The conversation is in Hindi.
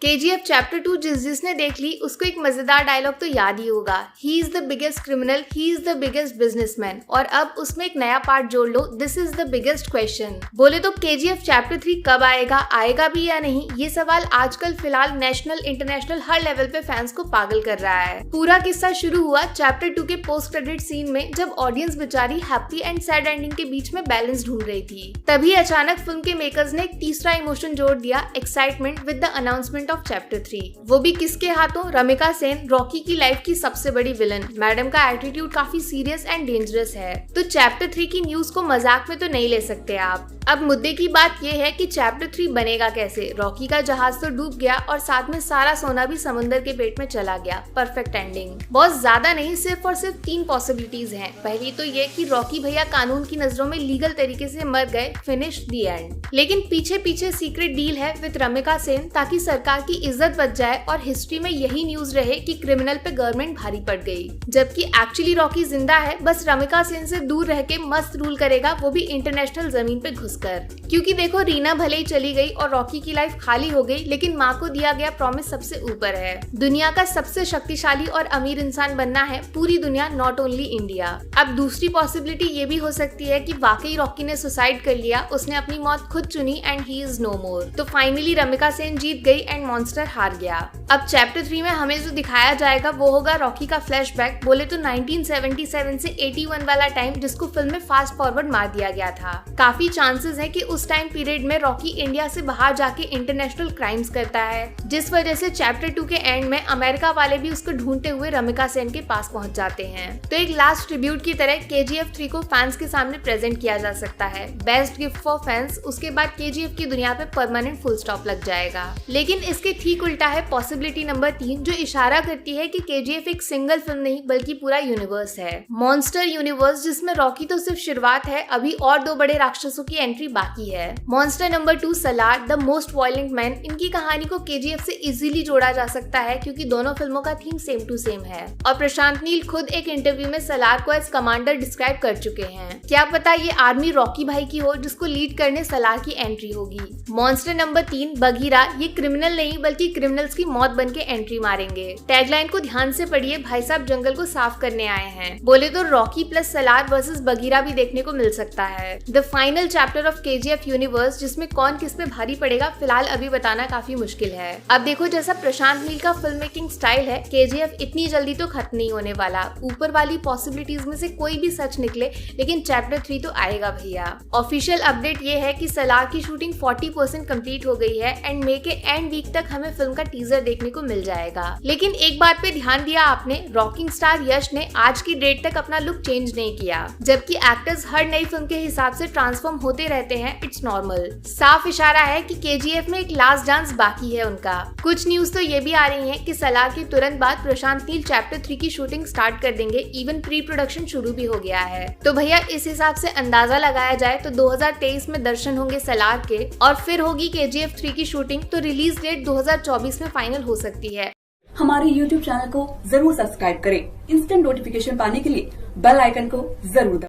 KGF चैप्टर 2 जिसने देख ली उसको एक मजेदार डायलॉग तो याद ही होगा, he is the biggest criminal, he is the biggest businessman. और अब उसमें एक नया पार्ट जोड़ लो, this is the biggest question. बोले तो KGF चैप्टर 3 कब आएगा भी या नहीं, ये सवाल आजकल फिलहाल नेशनल इंटरनेशनल हर लेवल पे फैंस को पागल कर रहा है। पूरा किस्सा शुरू हुआ चैप्टर 2 के पोस्ट क्रेडिट सीन में, जब ऑडियंस बेचारी हैप्पी एंड सैड एंडिंग के बीच में बैलेंस ढूंढ रही थी। तभी अचानक फिल्म के मेकर्स ने एक तीसरा इमोशन जोड़ दिया, excitement with the announcement of chapter 3। वो भी किसके हाथों? रमिका सेन, रॉकी की लाइफ की सबसे बड़ी विलन। मैडम का एटीट्यूड काफी सीरियस एंड डेंजरस है, तो चैप्टर 3 की न्यूज को मजाक में तो नहीं ले सकते आप। अब मुद्दे की बात ये है कि चैप्टर 3 बनेगा कैसे। रॉकी का जहाज तो डूब गया और साथ में सारा सोना भी समुद्र के पेट में चला गया। Perfect ending. बहुत ज्यादा नहीं, सिर्फ और सिर्फ 3 पॉसिबिलिटीज हैं। पहली तो ये कि रॉकी भैया कानून की नजरों में लीगल तरीके से मर गए, फिनिश द एंड। लेकिन पीछे पीछे सीक्रेट डील है विद रमिका सेन, ताकि सरकार की इज्जत बच जाए और हिस्ट्री में यही न्यूज रहे कि क्रिमिनल पे गवर्नमेंट भारी पड़ गई। जबकि एक्चुअली रॉकी जिंदा है, बस रमिका सेन से दूर रह के मस्त रूल करेगा, वो भी इंटरनेशनल जमीन पे घुसकर। क्योंकि देखो, रीना भले ही चली गई और रॉकी की लाइफ खाली हो गई, लेकिन माँ को दिया गया प्रॉमिस सबसे ऊपर है। दुनिया का सबसे शक्तिशाली और अमीर इंसान बनना है, पूरी दुनिया, नॉट ओनली इंडिया। अब दूसरी पॉसिबिलिटी ये भी हो सकती है कि वाकई रॉकी ने सुसाइड कर लिया, उसने अपनी मौत खुद चुनी एंड ही इज नो मोर। तो फाइनली रमिका सेन जीत गई एंड मॉन्स्टर हार गया। अब चैप्टर 3 में हमें जो दिखाया जाएगा वो होगा रॉकी का फ्लैशबैक। बोले तो 1977 से 81 वाला टाइम, जिसको फिल्म में फास्ट फॉरवर्ड मार दिया गया था। काफी चांसेस है कि उस टाइम पीरियड में रॉकी इंडिया से बाहर जाके इंटरनेशनल क्राइम्स करता है, जिस वजह से चैप्टर 2 के एंड में अमेरिका वाले भी उसको ढूंढते हुए रमिका सेन के पास पहुंच जाते हैं। तो एक लास्ट ट्रिब्यूट की तरह KGF 3 को फैंस के सामने प्रेजेंट किया जा सकता है। Best gift for fans. उसके बाद KGF की दुनिया पे परमानेंट फुल स्टॉप लग जाएगा। लेकिन इसके ठीक उल्टा है पॉसिबिलिटी नंबर 3, जो इशारा करती है कि KGF एक सिंगल फिल्म नहीं बल्कि पूरा यूनिवर्स है, मॉन्स्टर यूनिवर्स, जिसमें रॉकी तो सिर्फ शुरुआत है, अभी और 2 बड़े राक्षसों की एंट्री बाकी है। Monster number 2 Salaar, the most violent man. इनकी कहानी को KGF से इजीली जोड़ा जा सकता है, क्योंकि दोनों फिल्मों का थीम सेम टू सेम है। और प्रशांत नील खुद एक इंटरव्यू में सलार को एज कमांडर डिस्क्राइब कर चुके हैं। क्या पता ये आर्मी रॉकी भाई की हो, जिसको लीड करने सलार की एंट्री होगी। मॉन्स्टर नंबर 3 बगीरा, ये क्रिमिनल नहीं बल्कि क्रिमिनल्स की मौत बन के एंट्री मारेंगे। टैगलाइन को ध्यान से पढ़िए, भाई साहब जंगल को साफ करने आए हैं। बोले तो Rocky plus Salaar versus Bagheera भी देखने को मिल सकता है। The final chapter of KGF universe, जिसमें कौन किस पे भारी पड़ेगा फिलहाल अभी बताना काफी मुश्किल है। अब देखो, जैसा प्रशांत नील का फिल्म मेकिंग स्टाइल है, KGF इतनी जल्दी तो खत्म नहीं होने वाला। ऊपर वाली पॉसिबिलिटीज में से कोई भी सच निकले, लेकिन चैप्टर 3 तो आएगा भैया। ऑफिशियल अपडेट ये है कि सलार की शूटिंग 40% कंप्लीट हो गई है एंड मई के एंड वीक तक हमें फिल्म का टीजर देखने को मिल जाएगा। लेकिन एक बात पे ध्यान दिया आपने, रॉकिंग स्टार यश ने आज की डेट तक अपना लुक चेंज नहीं किया, जबकि एक्टर्स हर नई फिल्म के हिसाब से ट्रांसफॉर्म होते रहते हैं। It's normal. साफ इशारा है कि KGF में एक लास्ट डांस बाकी है उनका। कुछ न्यूज तो ये भी आ रही है कि सलार के तुरंत बाद प्रशांत नील चैप्टर 3 की शूटिंग स्टार्ट कर देंगे, इवन प्री प्रोडक्शन शुरू भी हो गया है। तो भैया इस हिसाब से अंदाजा लगाया जाए तो 2023 में दर्शन होंगे सलार के, और फिर होगी KGF 3 की शूटिंग, तो रिलीज डेट 2024 में फाइनल हो सकती है। हमारे YouTube चैनल को जरूर सब्सक्राइब करें। इंस्टेंट नोटिफिकेशन पाने के लिए बेल आइकन को जरूर दबाएं।